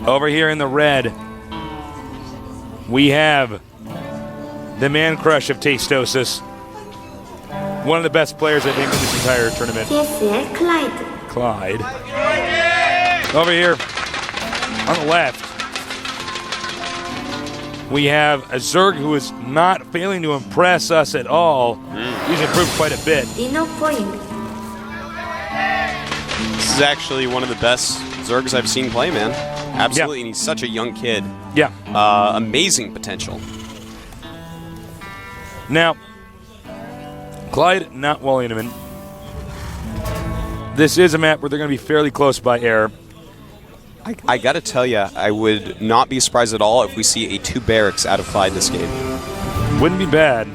Over here in the red, we have the man crush of Tastosis. One of the best players, I think, in this entire tournament. GSL Clide. Clyde. Over here on the left, we have a Zerg who is not failing to impress us at all. He's improved quite a bit. Leenock point. This is actually one of the best Zergs I've seen play, man. Absolutely, Yeah. and he's such a young kid. Yeah. Amazing potential. Now, Clyde not walling him in. This is a map where they're going to be fairly close by air. I gotta tell you, I would not be surprised at all if we see a 2 barracks out of Clide this game. Wouldn't be bad.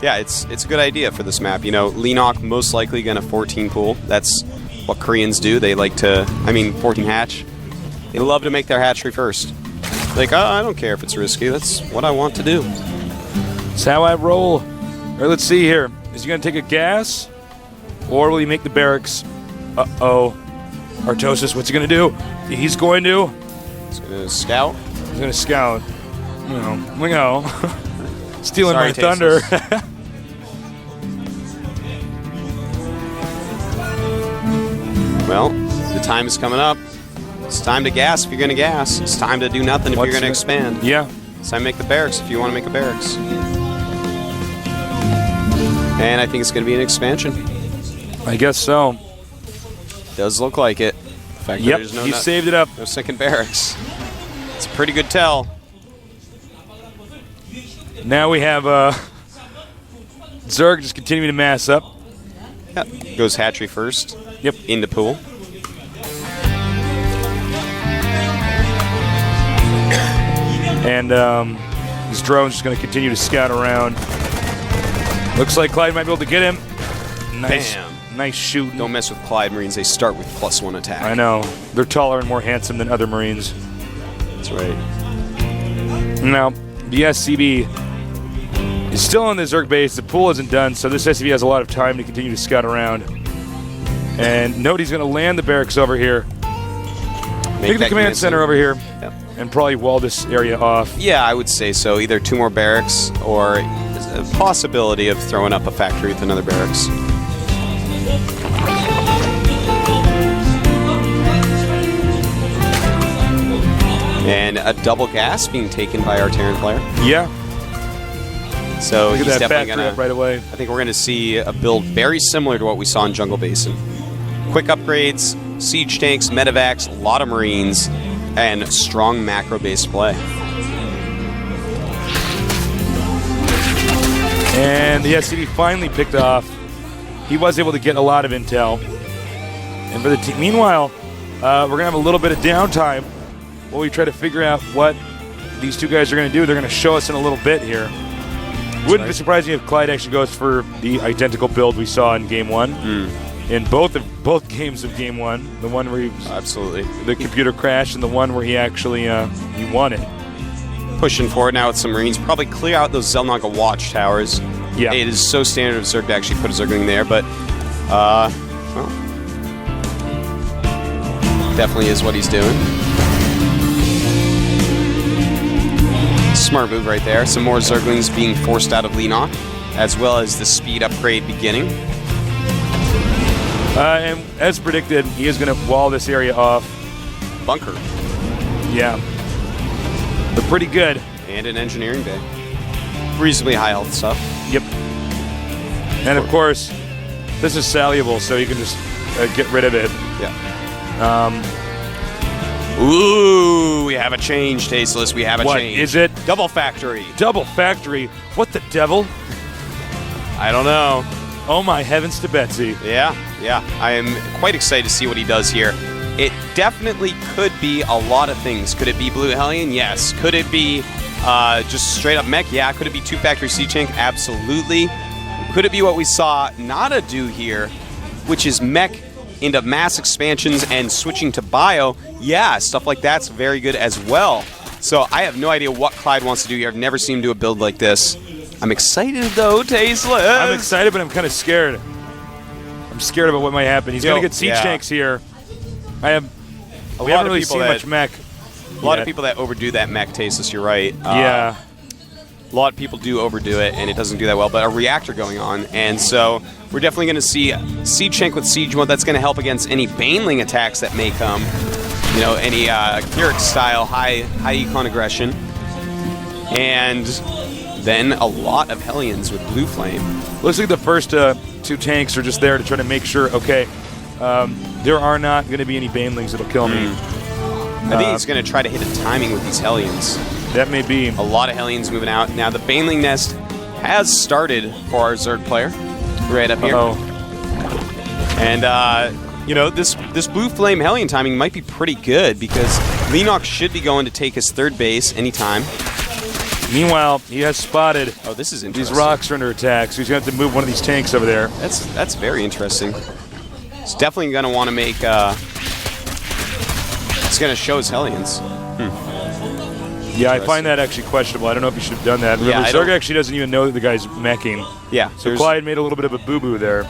Yeah, it's a good idea for this map. You know, Leenock most likely gonna 14 pool. That's what Koreans do. They like to, 14 hatch. They love to make their hatchery first. Like, I don't care if it's risky. That's what I want to do. That's how I roll. All right, let's see here. Is he going to take a gas? Or will he make the barracks? Uh-oh. Artosis, what's he going to do? He's going to... He's gonna scout. He's going to scout. No. Stealing Sorry, my thunder. Well, the time is coming up. It's time to gas if you're going to gas. It's time to do nothing if you're going to expand. Yeah. It's time to make the barracks if you want to make a barracks. And I think it's going to be an expansion. I guess so. Does look like it. The fact that Yep, there's he saved it up. No second barracks. It's a pretty good tell. Now we have Zerg just continuing to mass up. Yep. Goes hatchery first. Yep. Into pool. And this drone's just going to continue to scout around. Looks like Clyde might be able to get him. Nice, Bam. nice shooting. Don't mess with Clide Marines. They start with +1 attack. I know. They're taller and more handsome than other Marines. That's right. Now, the SCB is still on the Zerg base. The pool isn't done, so this SCB has a lot of time to continue to scout around. And nobody's going to land the barracks over here. Make the command center over here. Yep. And probably wall this area off. Yeah, I would say so. Either 2 more barracks or a possibility of throwing up a factory with another barracks. And a double gas being taken by our Terran player. Yeah. So Look at he's that definitely factory gonna. up right away. I think we're going to see a build very similar to what we saw in Jungle Basin. Quick upgrades, siege tanks, medevacs, a lot of Marines, and strong macro-based play. And the SCB finally picked off. He was able to get a lot of intel. And for the team, meanwhile, we're going to have a little bit of downtime while we try to figure out what these two guys are going to do. They're going to show us in a little bit here. Wouldn't be surprising if Clyde actually goes for the identical build we saw in Game 1. In both games of Game 1. The one where Absolutely. the computer crashed and the one where he actually he won it. Pushing forward now with some Marines. Probably clear out those Zelnaga watchtowers. Yeah. It is so standard of Zerg to actually put a Zergling there, but well, definitely is what he's doing. Smart move right there. Some more Zerglings being forced out of Leenock, as well as the speed upgrade beginning. And as predicted, he is going to wall this area off. Bunker. Yeah. But pretty good. And an engineering bay. Reasonably high health stuff. Yep. And of course, this is soluble, so you can just get rid of it. Yeah. Ooh, we have a change, Tasteless. We have a What change. is it? Double factory. Double factory. What the devil? I don't know. Oh my heavens to Betsy. Yeah. I am quite excited to see what he does here. It definitely could be a lot of things. Could it be Blue Hellion? Yes. Could it be just straight up mech? Yeah. Could it be 2 factory siege tank? Absolutely. Could it be what we saw Nada do here, which is mech into mass expansions and switching to bio? Yeah, stuff like that's very good as well. So I have no idea what Clide wants to do here. I've never seen him do a build like this. I'm excited though, Tasteless. I'm excited, but I'm kind of scared. I'm scared about what might happen. He's going to get siege tanks here. We haven't really seen much mech. A lot of people that overdo that mech tasteless, you're right. Yeah. A lot of people do overdo it, and it doesn't do that well, but a reactor going on. And so we're definitely going to see Siege Tank with Siege Mode. That's going to help against any Baneling attacks that may come. You know, any Keurig-style high econ aggression. And then a lot of Hellions with Blue Flame. Looks like the first 2 tanks are just there to try to make sure, okay, there are not going to be any Banelings that'll kill me. I think he's going to try to hit a timing with these Hellions. That may be. A lot of Hellions moving out. Now, the Baneling nest has started for our Zerg player right up here. And, you know, this Blue Flame Hellion timing might be pretty good because Leenock should be going to take his 3rd base anytime. Meanwhile, he has spotted this is interesting. these rocks are under attack, so he's going to have to move one of these tanks over there. That's very interesting. He's definitely going to want to make... it's going to show his Hellions. Yeah, I find that actually questionable. I don't know if he should have done that. Remember, Zerg actually doesn't even know that the guy's meching. Yeah. So Clide made a little bit of a boo-boo there.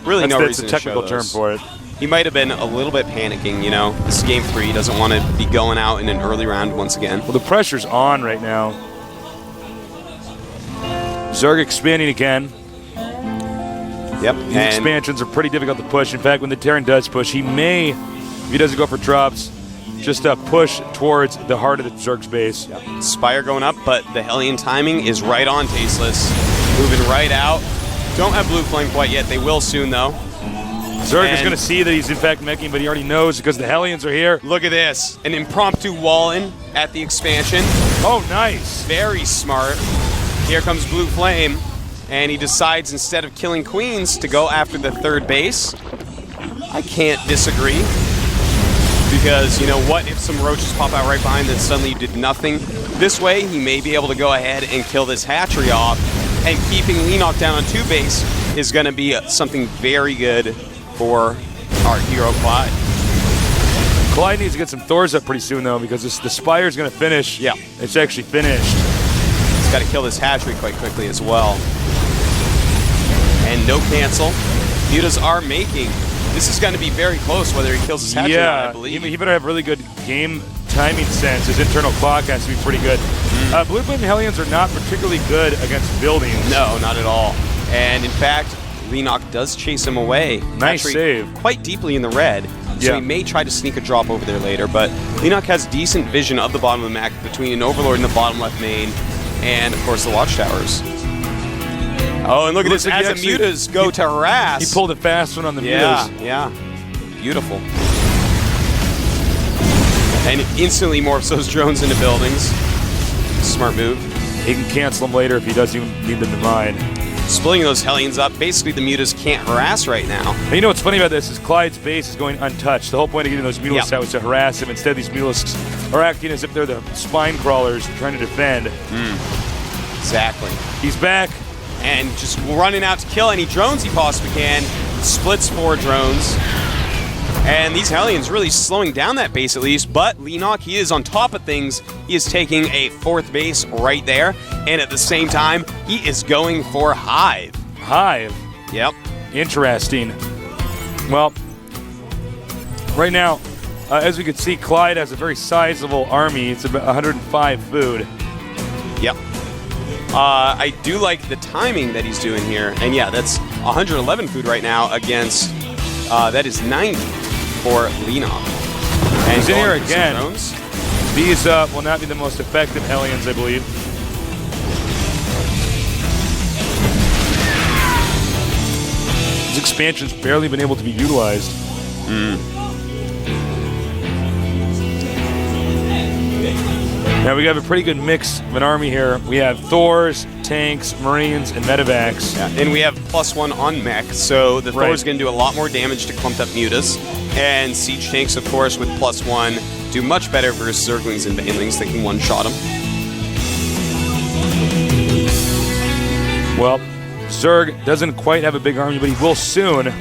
Really no that's reason a technical to show term for it. He might have been a little bit panicking, you know. This is game 3. He doesn't want to be going out in an early round once again. Well, the pressure's on right now. Zerg expanding again. Yep. These expansions are pretty difficult to push. In fact, when the Terran does push, he may, if he doesn't go for drops, just push towards the heart of the Zerg's base. Yep. Spire going up, but the Hellion timing is right on Tasteless. Moving right out. Don't have Blue Flame quite yet. They will soon, though. Zerg is going to see that he's in fact meching, but he already knows because the Hellions are here. Look at this. An impromptu wall-in at the expansion. Oh, nice. Very smart. Here comes Blue Flame, and he decides instead of killing Queens to go after the 3rd base. I can't disagree. Because, you know, what if some roaches pop out right behind and suddenly you did nothing? This way, he may be able to go ahead and kill this hatchery off, and keeping Leenock down on 2 base is going to be something very good for our hero Clide. Clide needs to get some Thors up pretty soon, though, because the Spire's going to finish. Yeah. It's actually finished. He's got to kill this hatchery quite quickly as well. And no cancel. Mutas are making. This is going to be very close whether he kills his hatchery or not, I believe. He better have really good game timing sense. His internal clock has to be pretty good. Blue Flame Hellions are not particularly good against buildings. No, not at all. And in fact, Leenock does chase him away. Nice save. Quite deeply in the red. So he may try to sneak a drop over there later, but Leenock has decent vision of the bottom of the map between an Overlord in the bottom left main and, of course, the watchtowers. Oh, and look at this. As the Mutas go to harass. He pulled a fast one on the Mutas. Yeah. Beautiful. And it instantly morphs those drones into buildings. Smart move. He can cancel them later if he doesn't even need them to mine. Splitting those Hellions up. Basically, the Mutas can't harass right now. And you know what's funny about this is Clyde's base is going untouched. The whole point of getting those Mutalisks out was to harass him. Instead, these Mutalisks are acting as if they're the spine crawlers trying to defend. Exactly. He's back. And just running out to kill any drones he possibly can. Splits 4 drones. And these Hellions really slowing down that base at least. But Leenock, he is on top of things. He is taking a 4th base right there. And at the same time, he is going for Hive. Hive? Yep. Interesting. Well, right now, as we can see, Clide has a very sizable army. It's about 105 food. Yep. I do like the timing that he's doing here. And yeah, that's 111 food right now against, that is 90 for Leenock. And he's in here again. Drones. These will not be the most effective Hellions, I believe. This expansion's barely been able to be utilized. Now we have a pretty good mix of an army here. We have Thors, tanks, Marines, and Medevacs. Yeah, and we have +1 on mech, so the Thor's going to do a lot more damage to clumped up Mutas. And siege tanks, of course, with +1 do much better versus Zerglings and Banelings that can one-shot them. Well, Zerg doesn't quite have a big army, but he will soon.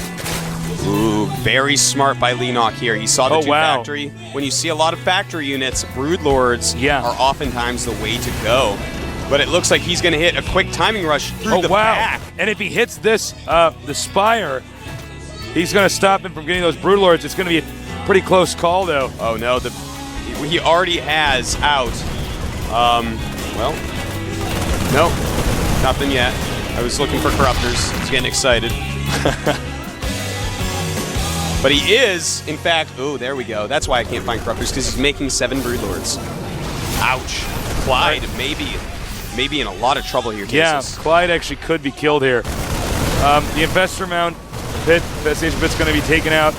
Ooh, very smart by Leenock here. He saw the 2 factory. When you see a lot of factory units, Broodlords are oftentimes the way to go. But it looks like he's going to hit a quick timing rush through the back. And if he hits this, the Spire, he's going to stop him from getting those Broodlords. It's going to be a pretty close call, though. Oh, no. The he already has out. Well, nope, nothing yet. I was looking for corruptors. He's getting excited. But he is, in fact, oh, there we go. That's why I can't find corruptors, because he's making 7 Broodlords. Ouch. Clide maybe in a lot of trouble here. Yeah, Clide actually could be killed here. The Infestor Mount pit, Infestation Pit's going to be taken out.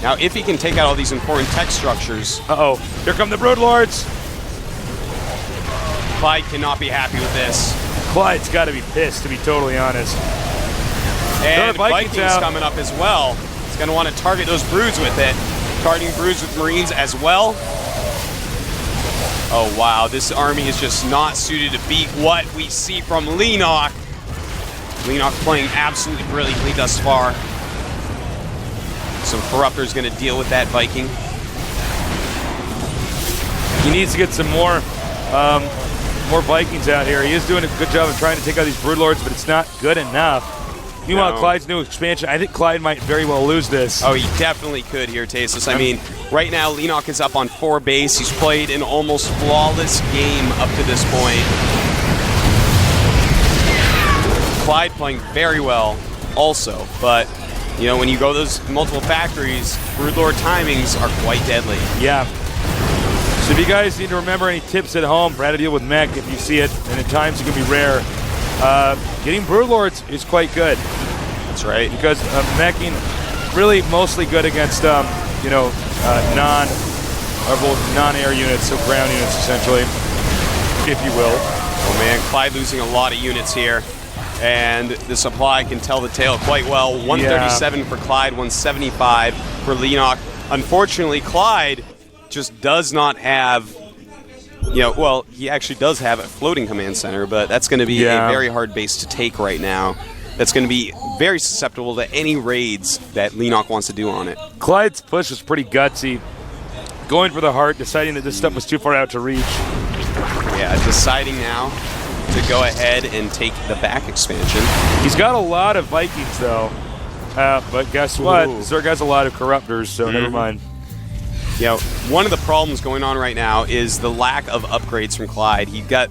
Now, if he can take out all these important tech structures. Uh-oh, here come the Broodlords. Clide cannot be happy with this. Clyde's got to be pissed, to be totally honest. And Vikings coming up as well. He's going to want to target those broods with it. Targeting broods with Marines as well. Oh, wow. This army is just not suited to beat what we see from Leenock. Leenock playing absolutely brilliantly thus far. Some Corruptor's going to deal with that Viking. He needs to get some more Vikings out here. He is doing a good job of trying to take out these Broodlords, but it's not good enough. Meanwhile, Clyde's new expansion, I think Clide might very well lose this. Oh, he definitely could here, Tasteless. I mean, right now, Leenock is up on 4 base. He's played an almost flawless game up to this point. Clide playing very well also, but, you know, when you go those multiple factories, Broodlord timings are quite deadly. Yeah. So if you guys need to remember any tips at home for how to deal with mech, if you see it, and at times it can be rare, getting Broodlords is quite good. That's right. Because meching really mostly good against non-air units, so ground units essentially, if you will. Oh man, Clide losing a lot of units here. And the supply can tell the tale quite well. 137 for Clide, 175 for Leenock. Unfortunately, Clide just does not have, well, he actually does have a floating command center, but that's going to be a very hard base to take right now. That's going to be very susceptible to any raids that Leenock wants to do on it. Clyde's push was pretty gutsy. Going for the heart, deciding that this stuff was too far out to reach. Yeah, deciding now to go ahead and take the back expansion. He's got a lot of Vikings, though. But guess what? Zerg has a lot of Corruptors, so never mind. One of the problems going on right now is the lack of upgrades from Clide. He got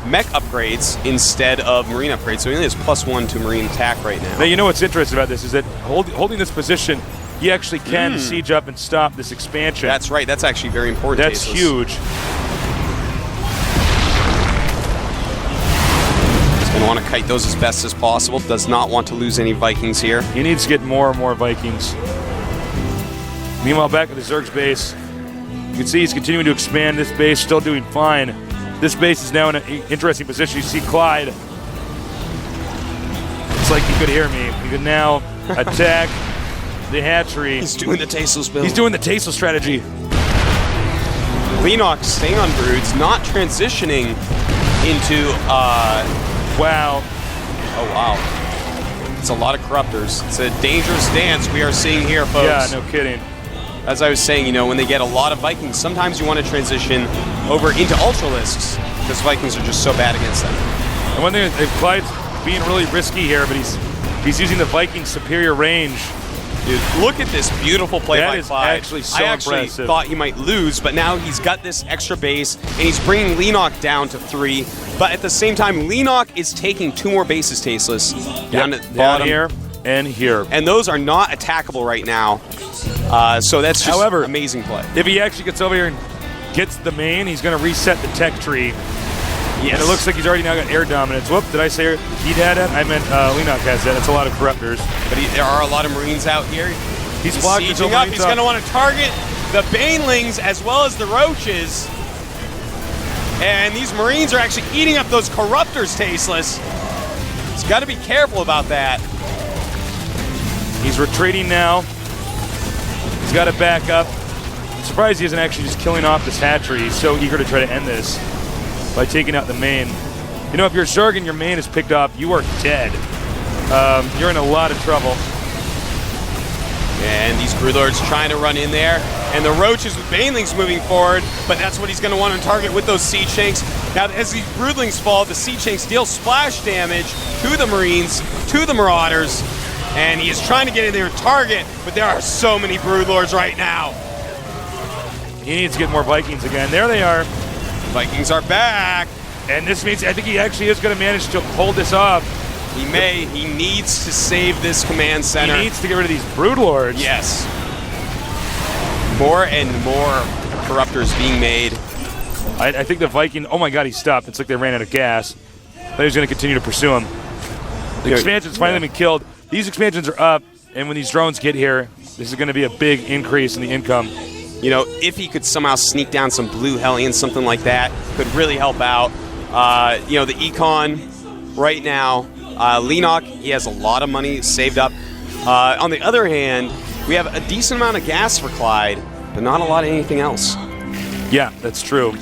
mech upgrades instead of marine upgrades, so he only has +1 to marine attack right now. Now, you know what's interesting about this is that holding this position, he actually can siege up and stop this expansion. That's right. That's actually very important. That's huge. He's going to want to kite those as best as possible. Does not want to lose any Vikings here. He needs to get more and more Vikings. Meanwhile, back at the Zerg's base, you can see he's continuing to expand this base, still doing fine. This base is now in an interesting position. You see Clide. It's like you could hear me. You can now attack the hatchery. He's doing the Tasteless build. He's doing the Tasteless strategy. Leenock staying on broods, not transitioning into, wow. Oh, wow. It's a lot of Corruptors. It's a dangerous dance we are seeing here, folks. Yeah, no kidding. As I was saying, when they get a lot of Vikings, sometimes you want to transition over into Ultralisks, because Vikings are just so bad against them. And one thing, Clyde's being really risky here, but he's using the Viking superior range. Dude, look at this beautiful play by Clide. That is actually so impressive. I actually thought he might lose, but now he's got this extra base, and he's bringing Leenock down to 3. But at the same time, Leenock is taking 2 more bases, Tasteless. Down at the bottom. Down here and here. And those are not attackable right now. So that's just amazing play. If he actually gets over here and gets the main, he's going to reset the tech tree. Yes. And it looks like he's already now got air dominance. Whoop, did I say he'd had that? I meant Leenock has that. That's a lot of Corruptors. But there are a lot of Marines out here. He's sieging up. He's going to want to target the Banelings as well as the Roaches. And these Marines are actually eating up those Corruptors, Tasteless. He's got to be careful about that. He's retreating now. He's got to back up. I'm surprised he isn't actually just killing off this hatchery. He's so eager to try to end this by taking out the main. If your Zerg and your main is picked off, you are dead. You're in a lot of trouble. And these Broodlords trying to run in there. And the Roaches with Banelings moving forward, but that's what he's going to want to target with those Siege Tanks. Now, as these Broodlings fall, the Siege Tanks deal splash damage to the Marines, to the Marauders, and he is trying to get in there and target, but there are so many Broodlords right now. He needs to get more Vikings again. There they are. Vikings are back. And this means I think he actually is going to manage to hold this off. He may. He needs to save this command center. He needs to get rid of these Broodlords. Yes. More and more Corruptors being made. I think the Viking, oh my god, he stopped. It's like they ran out of gas. But he's going to continue to pursue him. The expansion's finally been killed. These expansions are up, and when these drones get here, this is going to be a big increase in the income. You know, if he could somehow sneak down some Blue Hellions, something like that, could really help out. You know, the Econ right now, Leenock, he has a lot of money saved up. On the other hand, we have a decent amount of gas for Clide, but not a lot of anything else. Yeah, that's true.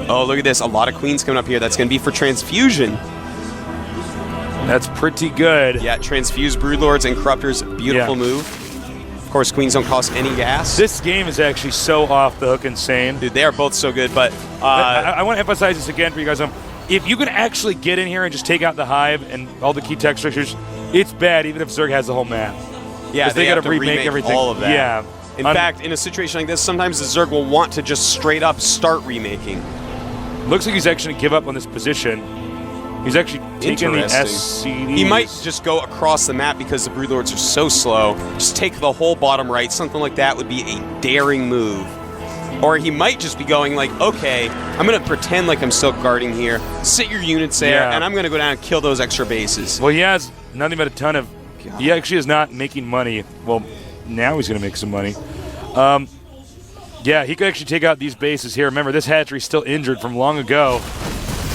Oh, look at this. A lot of queens coming up here. That's going to be for transfusion. That's pretty good. Yeah, transfuse Broodlords and Corruptors. Beautiful move. Of course, queens don't cost any gas. This game is actually so off the hook insane. Dude, they are both so good, but... I want to emphasize this again for you guys. If you can actually get in here and just take out the Hive and all the key tech structures, it's bad even if Zerg has the whole map. Yeah, they got to remake everything. All of that. Yeah. In fact, in a situation like this, sometimes the Zerg will want to just straight up start remaking. Looks like he's actually going to give up on this position. He's actually taking the SCDs. He might just go across the map because the Broodlords are so slow. Just take the whole bottom right. Something like that would be a daring move. Or he might just be going like, okay, I'm going to pretend like I'm still guarding here. Sit your units there, and I'm going to go down and kill those extra bases. Well, he has nothing but a ton of... God. He actually is not making money. Well, now he's going to make some money. Yeah, he could actually take out these bases here. Remember, this hatchery's still injured from long ago.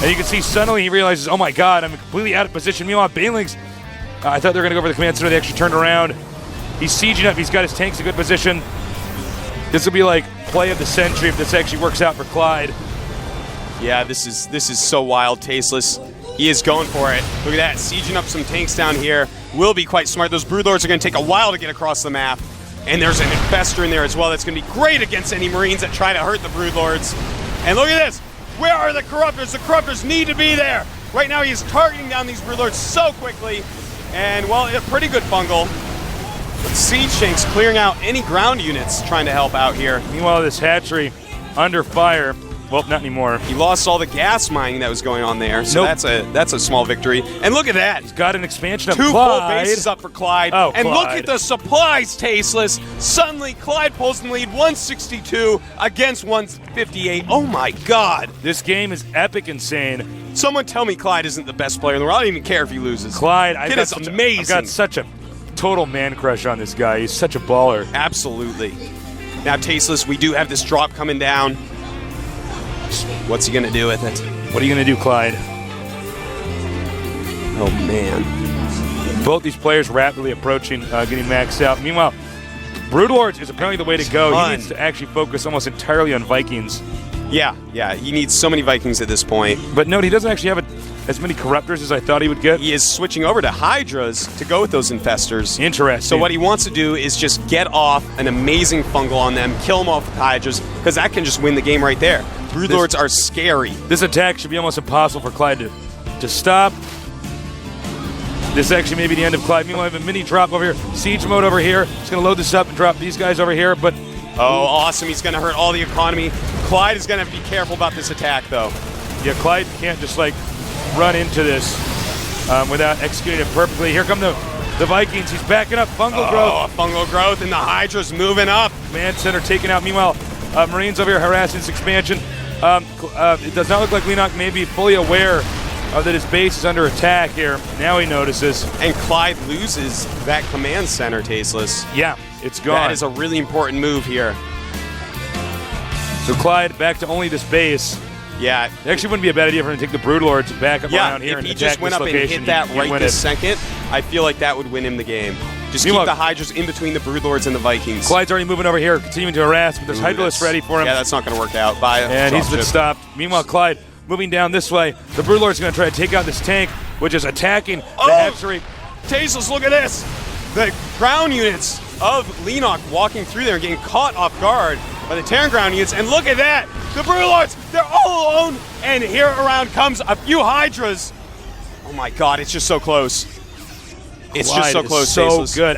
And you can see suddenly he realizes, oh my god, I'm completely out of position. Meanwhile, Banelings, I thought they were going to go for the command center. They actually turned around. He's sieging up. He's got his tanks in good position. This will be like play of the century if this actually works out for Clide. Yeah, this is so wild, Tasteless. He is going for it. Look at that, sieging up some tanks down here. Will be quite smart. Those Broodlords are going to take a while to get across the map. And there's an Infestor in there as well that's going to be great against any Marines that try to hurt the Broodlords. And look at this. Where are the Corruptors? The Corruptors need to be there. Right now he's targeting down these Broodlords so quickly. And, well, a pretty good fungal. But Siege Shanks clearing out any ground units trying to help out here. Meanwhile, this hatchery under fire. Well, not anymore. He lost all the gas mining that was going on there, so that's a small victory. And look at that. He's got an expansion of Two Clide. full bases up for Clide. Oh, and Clide. look at the supplies, Tasteless. Suddenly, Clide pulls in the lead, 162 against 158. Oh, my God. This game is epic insane. Someone tell me Clide isn't the best player in the world. I don't even care if he loses. Clide, Kid is amazing. I've got such a total man crush on this guy. He's such a baller. Absolutely. Now, Tasteless, we do have this drop coming down. What's he going to do with it? What are you going to do, Clide? Oh, man. Both these players rapidly approaching getting maxed out. Meanwhile, Broodlords is apparently the way to go. He needs to actually focus almost entirely on Vikings. Yeah, he needs so many Vikings at this point. But note, he doesn't actually have as many Corruptors as I thought he would get. He is switching over to Hydras to go with those Infestors. Interesting. So what he wants to do is just get off an amazing fungal on them, kill them off with Hydras, because that can just win the game right there. Broodlords are scary. This attack should be almost impossible for Clide to stop. This actually may be the end of Clide. Meanwhile, I have a mini drop over here. Siege mode over here. He's going to load this up and drop these guys over here, but... Oh, awesome. He's going to hurt all the economy. Clyde is going to have to be careful about this attack, though. Yeah, Clide can't just, like, run into this without executing it perfectly. Here come the Vikings. He's backing up. Fungal growth. Fungal growth, and the Hydra's moving up. Command center taken out. Meanwhile, Marines over here harassing this expansion. It does not look like Leenock may be fully aware that his base is under attack here. Now he notices. And Clide loses that command center, Tasteless. Yeah, it's gone. That is a really important move here. So Clide back to only this base. Yeah. It actually wouldn't be a bad idea for him to take the Broodlords back up around here and if he attack just went this up location. and hit that right this second, I feel like that would win him the game. Just keep the Hydras in between the Broodlords and the Vikings. Clyde's already moving over here, continuing to harass, but there's Hydralisk ready for him. Yeah, that's not going to work out. And he's been stopped. Meanwhile, Clide moving down this way. The Broodlord's going to try to take out this tank, which is attacking the hatchery. Tasteless, look at this. The ground units of Leenock walking through there and getting caught off guard by the Terran ground units. And look at that. The Broodlords, they're all alone. And here around comes a few Hydras. Oh my God, it's just so close. It's just so close, so Tasteless. good.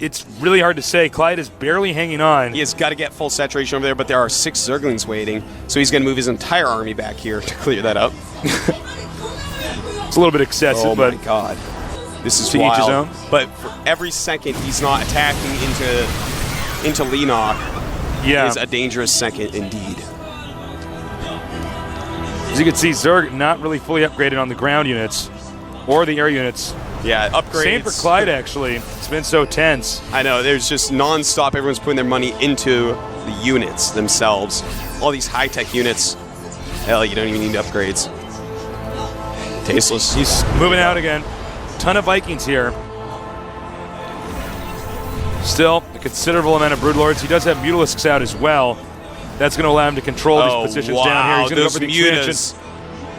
it's really hard to say. Clide is barely hanging on. He has got to get full saturation over there, but there are 6 Zerglings waiting, so he's going to move his entire army back here to clear that up. It's a little bit excessive, Oh but my god. This is to each his wild. own. But for every second he's not attacking into Leenock yeah. is a dangerous second indeed. As you can see, Zerg not really fully upgraded on the ground units or the air units. Yeah, upgrades. Same for Clide, actually. It's been so tense. I know, there's just non-stop, everyone's putting their money into the units themselves. All these high-tech units, hell, you don't even need upgrades. Tasteless. He's moving out again. Ton of Vikings here. Still, a considerable amount of Broodlords. He does have Mutalisks out as well. That's going to allow him to control these positions down here. He's going to go for the expansion.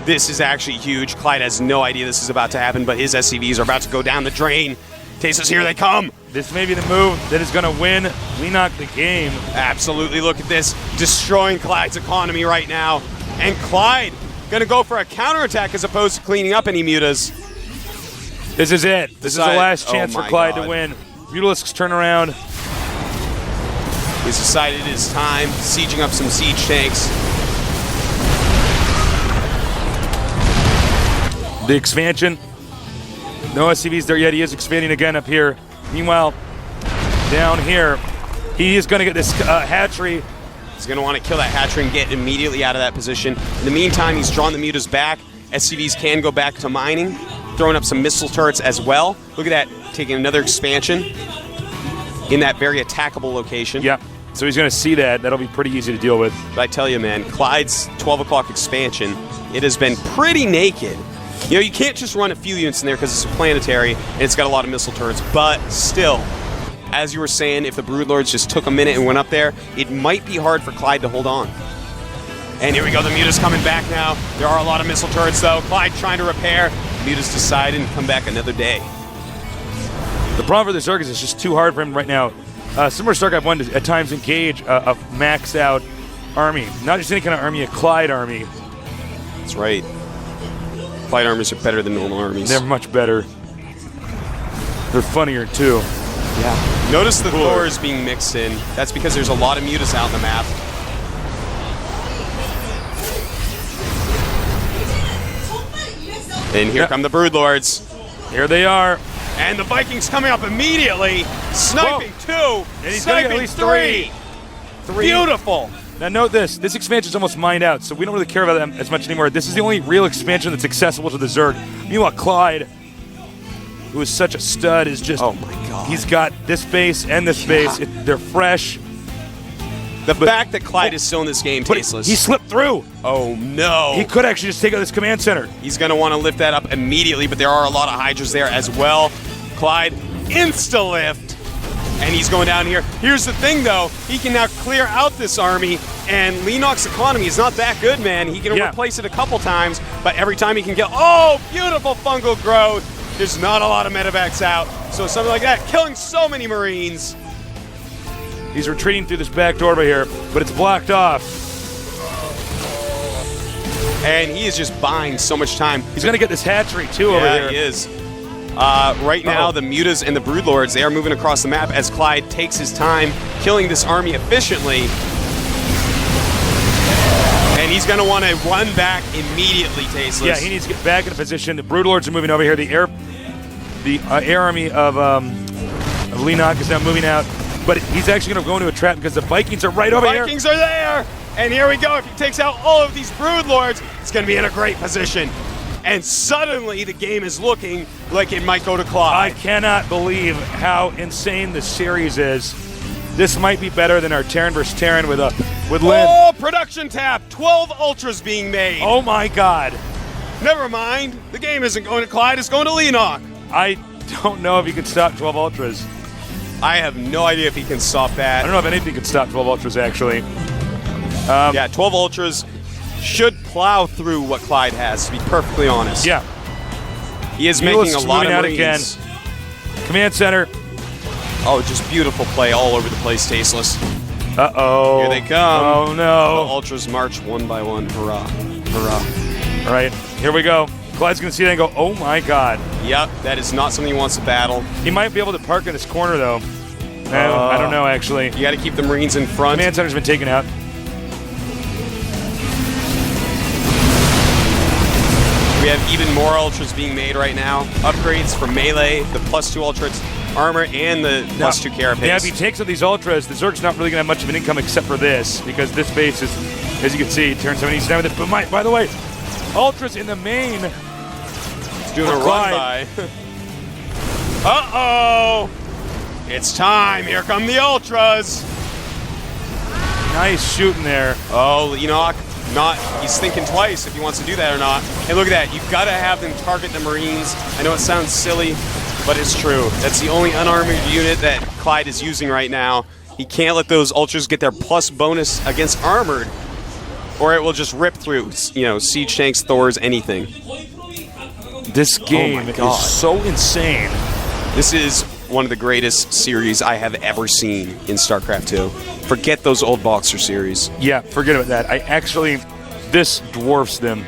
This is actually huge. Clyde has no idea this is about to happen, but his SCVs are about to go down the drain. Tasteless, here they come. This may be the move that is going to win Leenock the game. Absolutely, look at this. Destroying Clyde's economy right now. And Clide going to go for a counterattack as opposed to cleaning up any mutas. This is it. This is the last chance for Clide to win. Mutalisks turn around. He's decided it is time, sieging up some siege tanks. The expansion. No SCVs there yet. He is expanding again up here. Meanwhile, down here, he is going to get this hatchery. He's going to want to kill that hatchery and get immediately out of that position. In the meantime, he's drawn the mutas back. SCVs can go back to mining, throwing up some missile turrets as well. Look at that, taking another expansion in that very attackable location. Yeah, so he's going to see that. That'll be pretty easy to deal with. But I tell you, man, Clyde's 12 o'clock expansion, it has been pretty naked. You know, you can't just run a few units in there because it's a planetary and it's got a lot of missile turrets, but still, as you were saying, if the Broodlords just took a minute and went up there, it might be hard for Clide to hold on. And here we go, the Muta's coming back now. There are a lot of missile turrets though. Clide trying to repair. Muta's deciding to come back another day. The problem for the Zerg is it's just too hard for him right now. Similar to StarCraft 1 to at times engage a maxed out army. Not just any kind of army, a Clide army. That's right. Clide armies are better than normal armies. They're much better. They're funnier too. Yeah. Notice the Thors being mixed in. That's because there's a lot of mutas out on the map. And here come the Broodlords. Here they are. And the Vikings coming up immediately. Sniping 2. And he's going to get at least 3. Beautiful. Now note this. This expansion is almost mined out, so we don't really care about them as much anymore. This is the only real expansion that's accessible to the Zerg. Meanwhile, Clide, who is such a stud, is just... Oh my god. He's got this base and this base. They're fresh. The fact that Clide is still in this game, tasteless. He slipped through. Oh no. He could actually just take out this command center. He's going to want to lift that up immediately, but there are a lot of Hydras there as well. Clyde, insta-lift. And he's going down here. Here's the thing, though. He can now clear out this army, and Leenock's economy is not that good, man. He can replace it a couple times, but every time he can get... Oh, beautiful fungal growth. There's not a lot of medevacs out, so something like that, killing so many Marines. He's retreating through this back door right here, but it's blocked off. And he is just buying so much time. He's going to get this hatchery, too, over here. Yeah, he is. Right now, the Mutas and the Broodlords, they are moving across the map as Clide takes his time, killing this army efficiently. And he's going to want to run back immediately, Tasteless. Yeah, he needs to get back in a position. The Broodlords are moving over here. The air army of Leenock is now moving out. But he's actually going to go into a trap because the Vikings are right over here. Vikings are there! And here we go. If he takes out all of these Broodlords, it's going to be in a great position. And suddenly, the game is looking like it might go to Clide. I cannot believe how insane this series is. This might be better than our Terran versus Terran with Lynn. Oh, production tap! 12 Ultras being made. Oh my God. Never mind. The game isn't going to Clide, it's going to Leenock. I don't know if you can stop 12 Ultras. I have no idea if he can stop that. I don't know if anything can stop 12 Ultras, actually. Yeah, 12 Ultras should plow through what Clide has, to be perfectly honest. Yeah. He is making a lot of Marines. Again. Command center. Oh, just beautiful play all over the place, Tasteless. Uh-oh. Here they come. Oh, no. The Ultras march one by one. Hurrah. Hurrah. All right, here we go. Clyde's going to see that and go, oh, my God. Yep, that is not something he wants to battle. He might be able to park in this corner, though. I don't know, actually. You got to keep the Marines in front. Command Center's been taken out. We have even more Ultras being made right now. Upgrades for melee, the +2 Ultras armor, and the +2 carapace. Yeah, if he takes up these Ultras, the Zerg's not really going to have much of an income except for this, because this base is, as you can see, turn 7 east down with it. But by the way, Ultras in the main. It's doing a run by. Uh-oh! It's time. Here come the Ultras. Nice shooting there. Oh, Leenock. He's thinking twice if he wants to do that or not. And look at that. You've got to have them target the Marines. I know it sounds silly, but it's true. That's the only unarmored unit that Clide is using right now. He can't let those Ultras get their plus bonus against armored, or it will just rip through, siege tanks, Thors, anything. This game is so insane. This is one of the greatest series I have ever seen in StarCraft 2. Forget those old Boxer series. Yeah, forget about that. This dwarfs them.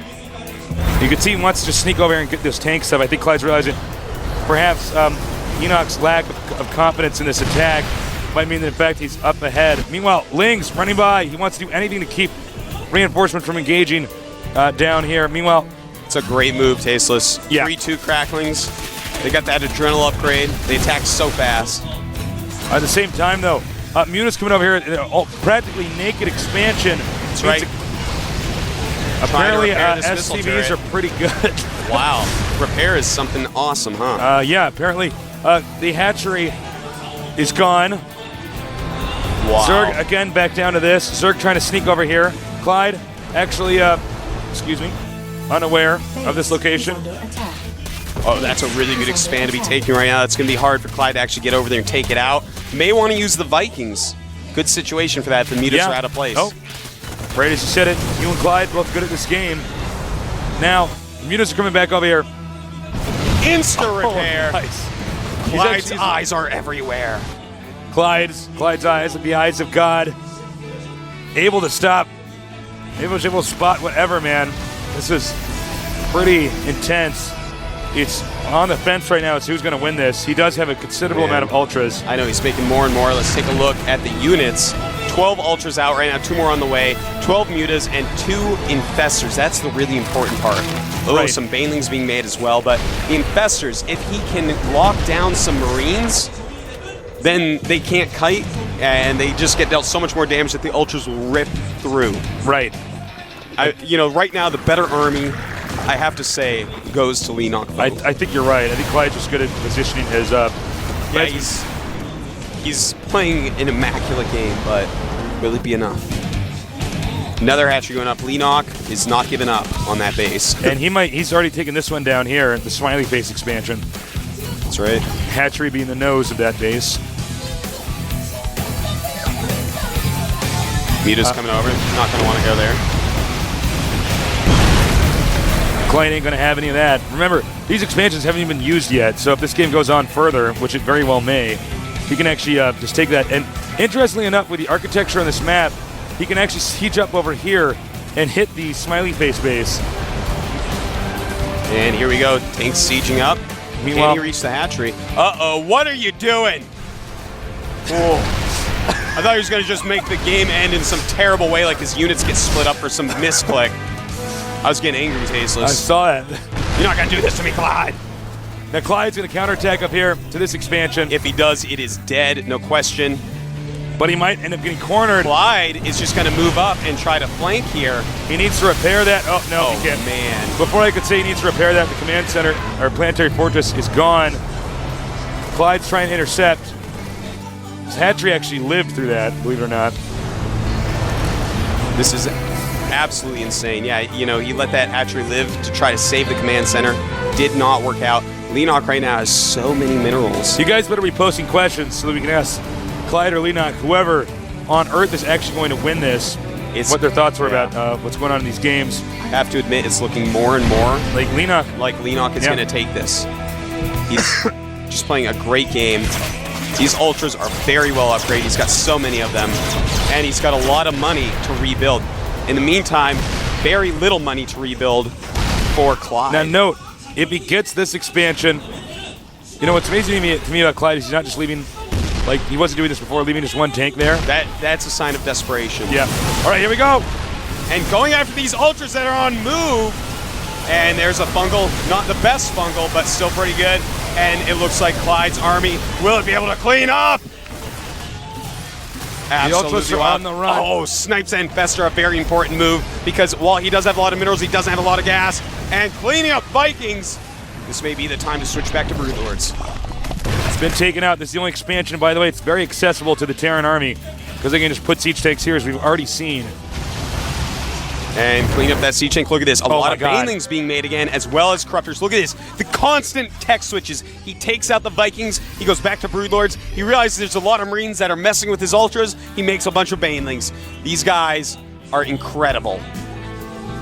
You can see he wants to just sneak over here and get this tank stuff. I think Clyde's realizing perhaps Enoch's lack of confidence in this attack might mean that in fact he's up ahead. Meanwhile, Ling's running by. He wants to do anything to keep reinforcement from engaging down here. Meanwhile, it's a great move, Tasteless. Yeah. 3-2 Cracklings. They got that adrenal upgrade. They attack so fast. At the same time, though, Muni's coming over here, practically naked expansion. That's right. Apparently, SCVs are pretty good. Wow. Repair is something awesome, huh? Yeah, apparently the hatchery is gone. Wow. Zerg, again, back down to this. Zerg trying to sneak over here. Clide, actually, unaware of this location. Oh, that's a really good expand to be taking right now. It's going to be hard for Clide to actually get over there and take it out. May want to use the Vikings. Good situation for that if the meters are out of place. Oh, right as you said it, you and Clide both good at this game. Now, the mutas are coming back over here. Insta-repair. Oh, nice. Clyde's eyes are everywhere. Clyde's eyes are the eyes of God. Able to stop. Able to spot whatever, man. This is pretty intense. It's on the fence right now as who's going to win this. He does have a considerable amount of Ultras. I know, he's making more and more. Let's take a look at the units. 12 Ultras out right now, 2 more on the way. 12 Mutas and 2 Infestors. That's the really important part. Right. Some Banelings being made as well, but the Infestors, if he can lock down some Marines, then they can't kite, and they just get dealt so much more damage that the Ultras will rip through. Right. Right now, the better army, I have to say, goes to Leenock. I think you're right. I think Clide's just good at positioning his. Yeah, he's playing an immaculate game, but will it be enough? Another hatchery going up. Leenock is not giving up on that base. And he's already taken this one down here, the smiley face expansion. That's right. Hatchery being the nose of that base. Mita's coming over. Not going to want to go there. Clide ain't going to have any of that. Remember, these expansions haven't even been used yet, so if this game goes on further, which it very well may, he can actually just take that. And interestingly enough, with the architecture on this map, he can actually siege up over here and hit the smiley face base. And here we go. Tanks sieging up. Meanwhile, can he reach the hatchery? Uh-oh, what are you doing? Oh. I thought he was going to just make the game end in some terrible way, like his units get split up for some misclick. I was getting angry, Tasteless. I saw it. You're not going to do this to me, Clide. Now Clide's going to counterattack up here to this expansion. If he does, it is dead, no question. But he might end up getting cornered. Clyde is just going to move up and try to flank here. He needs to repair that. Oh, no, he can't. Man. Before I could say he needs to repair that, the command center, or planetary fortress, is gone. Clyde's trying to intercept. His hatchery actually lived through that, believe it or not. This is absolutely insane. Yeah, he let that hatchery live to try to save the command center. Did not work out. Leenock right now has so many minerals. You guys better be posting questions so that we can ask Clide or Leenock, whoever on Earth is actually going to win this, what their thoughts were about what's going on in these games. I have to admit, it's looking more and more like Leenock is going to take this. He's just playing a great game. These Ultras are very well upgraded. He's got so many of them, and he's got a lot of money to rebuild. In the meantime, very little money to rebuild for Clide. Now note, if he gets this expansion, what's amazing to me about Clide is he's not just leaving Like, he wasn't doing this before, leaving just one tank there. That's a sign of desperation. Yeah. All right, here we go. And going after these ultras that are on move. And there's a fungal, not the best fungal, but still pretty good. And it looks like Clide's army will be able to clean up. The ultras are on the run. Oh, Snipes and Fester, a very important move, because while he does have a lot of minerals, he doesn't have a lot of gas. And cleaning up Vikings, this may be the time to switch back to Broodlords. It's been taken out. This is the only expansion, by the way. It's very accessible to the Terran army, because they can just put siege tanks here, as we've already seen. And clean up that siege tank. Look at this. A lot of God. banelings being made again, as well as corruptors. Look at this. The constant tech switches. He takes out the Vikings. He goes back to Broodlords. He realizes there's a lot of Marines that are messing with his ultras. He makes a bunch of banelings. These guys are incredible.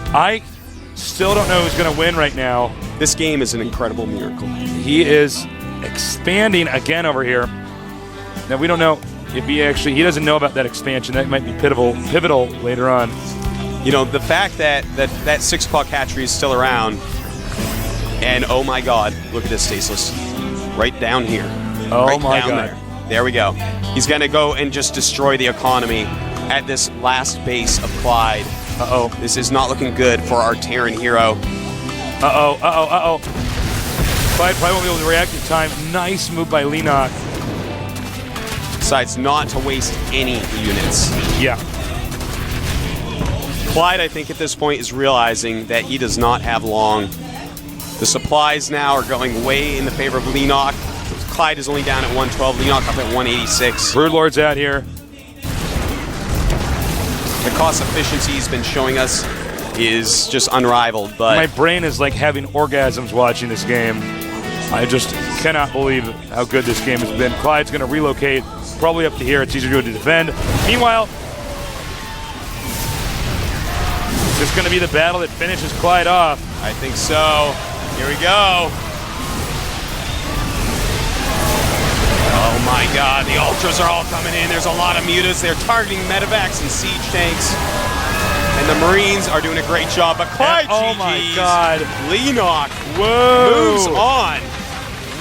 I still don't know who's going to win right now. This game is an incredible miracle. He is expanding again over here. Now, we don't know if he doesn't know about that expansion. That might be pivotal later on. You know, the fact that 6 o'clock hatchery is still around, and oh my god, look at this, Staceless. Right down here. Oh right my down god. There we go. He's going to go and just destroy the economy at this last base of Clide. Uh-oh. This is not looking good for our Terran hero. Uh-oh. Clide probably won't be able to react in time. Nice move by Leenock. Decides not to waste any units. Yeah. Clide, I think, at this point is realizing that he does not have long. The supplies now are going way in the favor of Leenock. Clide is only down at 112, Leenock up at 186. Broodlord's out here. The cost efficiency he's been showing us is just unrivaled, but My brain is like having orgasms watching this game. I just cannot believe how good this game has been. Clyde's going to relocate probably up to here. It's easier to defend. Meanwhile, is this going to be the battle that finishes Clide off? I think so. Here we go. Oh my god, the ultras are all coming in. There's a lot of mutas. They're targeting medevacs and siege tanks. And the Marines are doing a great job. But Clide, oh my god. Leenock moves on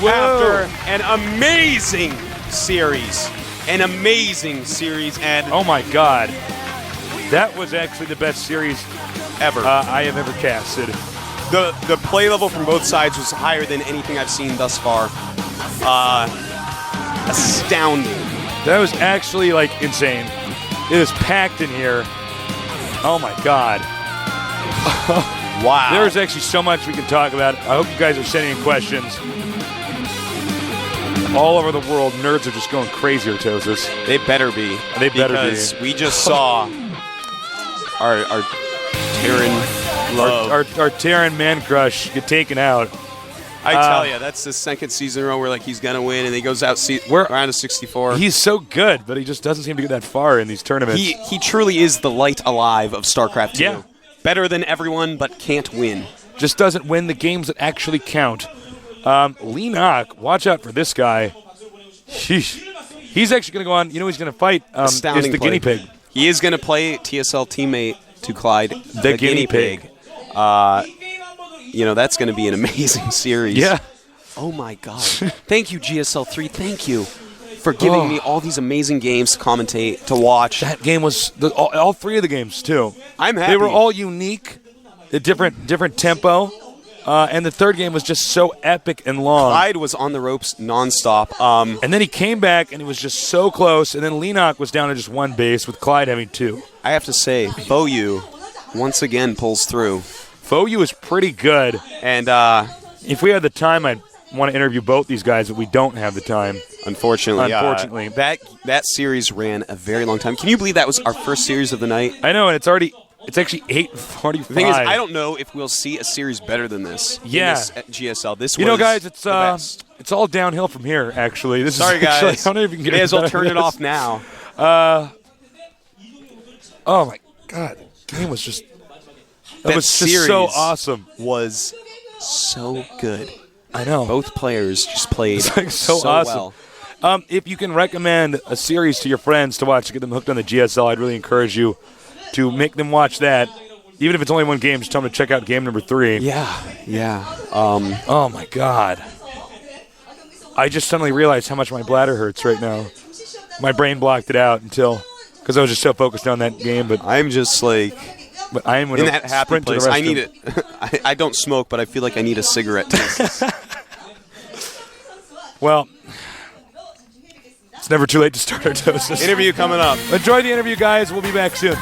after an amazing series. An amazing series. And oh my god. That was actually the best series ever I have ever casted. The play level from both sides was higher than anything I've seen thus far. Astounding. That was actually like insane. It is packed in here. Oh my god. Wow. There's actually so much we can talk about. I hope you guys are sending in questions. All over the world, nerds are just going crazy, Artosis. They better be. They better be. Because we just saw our Terran love. Our Terran man crush get taken out. I tell you, that's the second season in a row where like he's gonna win, and he goes out round of 64. He's so good, but he just doesn't seem to get that far in these tournaments. He truly is the light alive of StarCraft 2. Yeah. Better than everyone, but can't win. Just doesn't win the games that actually count. Leenock, watch out for this guy. He's actually going to go on. You know he's going to fight is the guinea pig. He is going to play TSL teammate to Clide, the guinea pig. You know, that's going to be an amazing series. Yeah. Oh, my God. Thank you, GSL3. Thank you for giving me all these amazing games to commentate, to watch. That game was all three of the games, too. I'm happy. They were all unique, a different tempo. And the third game was just so epic and long. Clide was on the ropes nonstop. And then he came back, and he was just so close. And then Leenock was down to just one base, with Clide having two. I have to say, Foyu once again pulls through. Foyu is pretty good. And if we had the time, I'd want to interview both these guys, but we don't have the time. Unfortunately. That series ran a very long time. Can you believe that was our first series of the night? I know, and it's actually 8:45. The thing is, I don't know if we'll see a series better than this. Yeah. At GSL. This you know, guys, the best. It's all downhill from here. Actually, Sorry, guys. I don't even get. May as well turn it off now. Oh my God, the game was just. That was series just so awesome. Was so good. I know. Both players just played so awesome. Well. If you can recommend a series to your friends to watch to get them hooked on the GSL, I'd really encourage you to make them watch that. Even if it's only one game, just tell them to check out game number 3. Yeah. Oh, my God. I just suddenly realized how much my bladder hurts right now. my brain blocked it out because I was just so focused on that game. But I'm just like I am in that happy sprint place. To the I need restroom. it. I don't smoke, but I feel like I need a cigarette. Well, it's never too late to start our doses. Interview coming up. Enjoy the interview, guys. We'll be back soon.